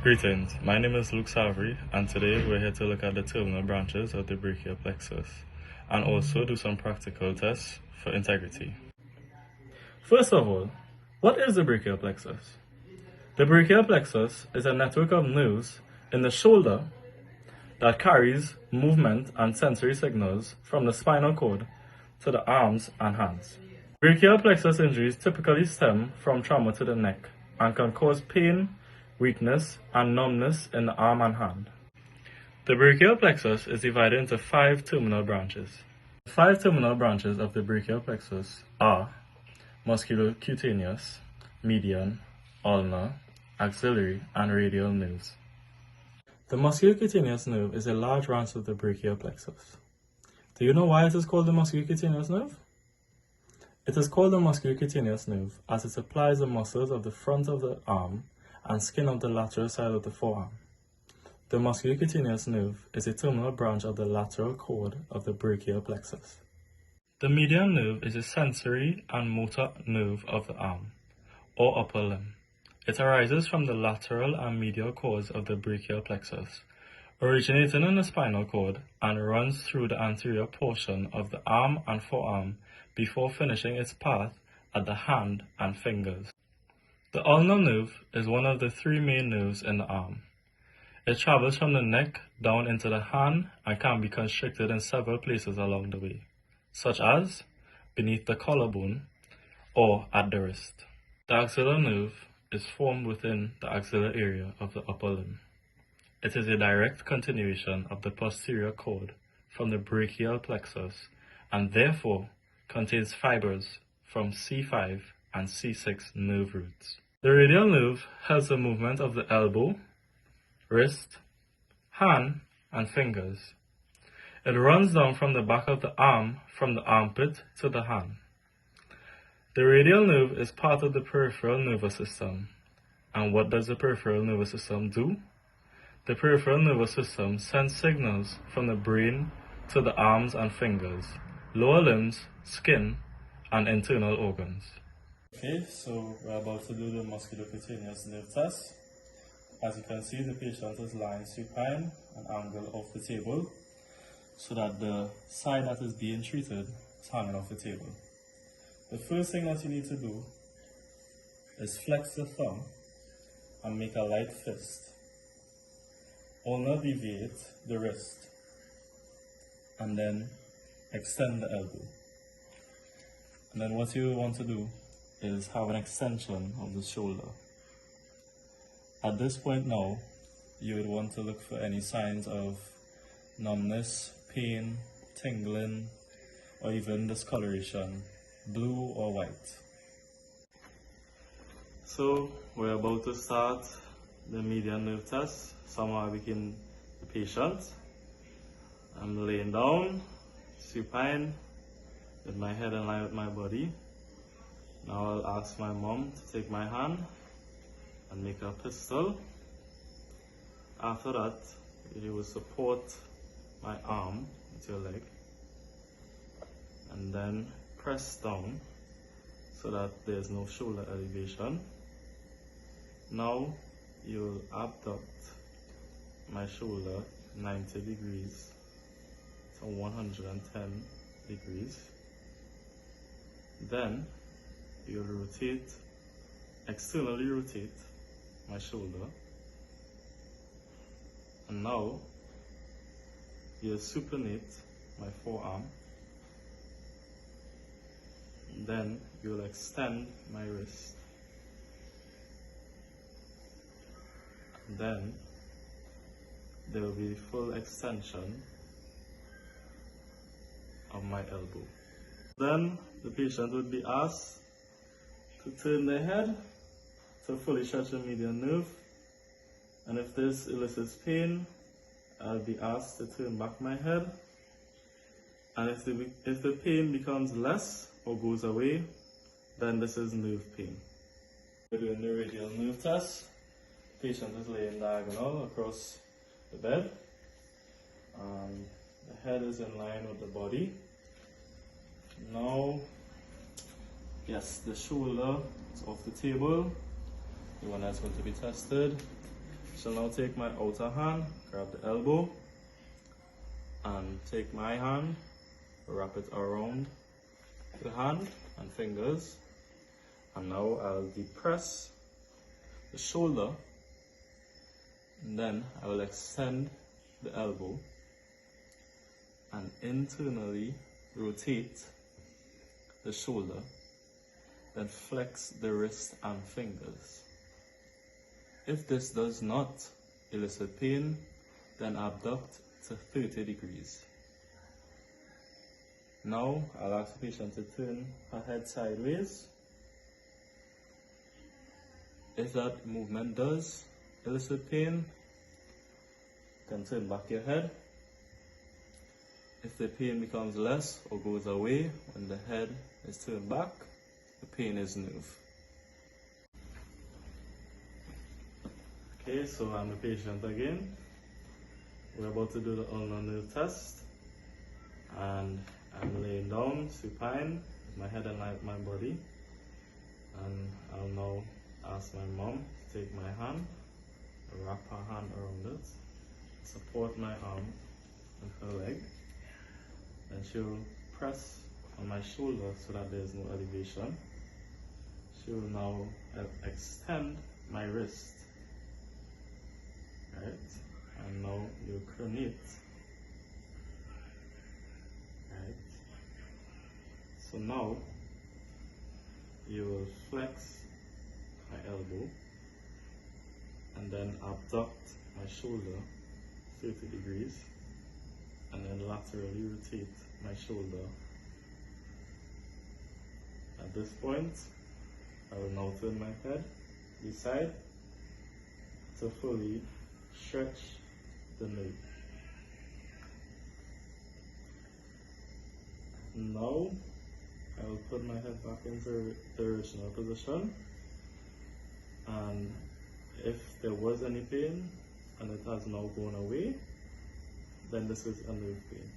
Greetings, my name is Luke Savary, and today we're here to look at the terminal branches of the brachial plexus and also do some practical tests for integrity. First of all, what is the brachial plexus? The brachial plexus is a network of nerves in the shoulder that carries movement and sensory signals from the spinal cord to the arms and hands. Brachial plexus injuries typically stem from trauma to the neck and can cause pain, weakness, and numbness in the arm and hand. The brachial plexus is divided into 5 terminal branches. The 5 terminal branches of the brachial plexus are musculocutaneous, median, ulnar, axillary, and radial nerves. The musculocutaneous nerve is a large branch of the brachial plexus. Do you know why it is called the musculocutaneous nerve? It is called the musculocutaneous nerve as it supplies the muscles of the front of the arm and skin of the lateral side of the forearm. The musculocutaneous nerve is a terminal branch of the lateral cord of the brachial plexus. The median nerve is a sensory and motor nerve of the arm, or upper limb. It arises from the lateral and medial cords of the brachial plexus, originating in the spinal cord and runs through the anterior portion of the arm and forearm before finishing its path at the hand and fingers. The ulnar nerve is one of the 3 main nerves in the arm. It travels from the neck down into the hand and can be constricted in several places along the way, such as beneath the collarbone or at the wrist. The axillar nerve is formed within the axillary area of the upper limb. It is a direct continuation of the posterior cord from the brachial plexus and therefore contains fibers from C5 and C6 nerve roots. The radial nerve helps the movement of the elbow, wrist, hand, and fingers. It runs down from the back of the arm from the armpit to the hand. The radial nerve is part of the peripheral nervous system. And what does the peripheral nervous system do? The peripheral nervous system sends signals from the brain to the arms and fingers, lower limbs, skin, and internal organs. Okay, so we're about to do the musculocutaneous nerve test. As you can see, the patient is lying supine, an angle off the table, so that the side that is being treated is hanging off the table. The first thing that you need to do is flex the thumb and make a light fist. Ulnar deviate the wrist and then extend the elbow. And then what you want to do is have an extension of the shoulder. At this point now, you would want to look for any signs of numbness, pain, tingling, or even discoloration, blue or white. So we're about to start the median nerve test. Somehow I became the patient. I'm laying down, supine, with my head in line with my body. Now I'll ask my mom to take my hand and make a pistol. After that, you will support my arm with your leg and then press down so that there's no shoulder elevation. Now you'll abduct my shoulder 90 degrees to 110 degrees. Then you'll rotate, externally rotate my shoulder, and now you'll supinate my forearm. Then you'll extend my wrist. Then there will be full extension of my elbow. Then the patient would be asked to turn their head to fully stretch the median nerve, and if this elicits pain, I'll be asked to turn back my head, and if the pain becomes less or goes away, then this is nerve pain. We're doing the radial nerve test. Patient is laying diagonal across the bed, and the head is in line with the body. Now, yes, the shoulder is off the table, the one that's going to be tested. shall now take my outer hand, grab the elbow, and take my hand, wrap it around the hand and fingers, and now I'll depress the shoulder, and then I will extend the elbow and internally rotate the shoulder, then flex the wrist and fingers. If this does not elicit pain, then abduct to 30 degrees. Now I'll ask the patient to turn her head sideways. If that movement does elicit pain, then turn back your head. If the pain becomes less or goes away when the head is turned back, the pain is moved. Okay, so I'm the patient again. We're about to do the ulnar nerve test, and I'm laying down supine with my head and my body, and I'll now ask my mom to take my hand, wrap her hand around it, support my arm with her leg, then she'll press on my shoulder so that there's no elevation. She will now extend my wrist, right? And now you pronate, right? So now you will flex my elbow and then abduct my shoulder 30 degrees, and then laterally rotate my shoulder. At this point, I will now turn my head this side to fully stretch the nerve. Now I will put my head back into the original position, and if there was any pain and it has now gone away, then this is a nerve pain.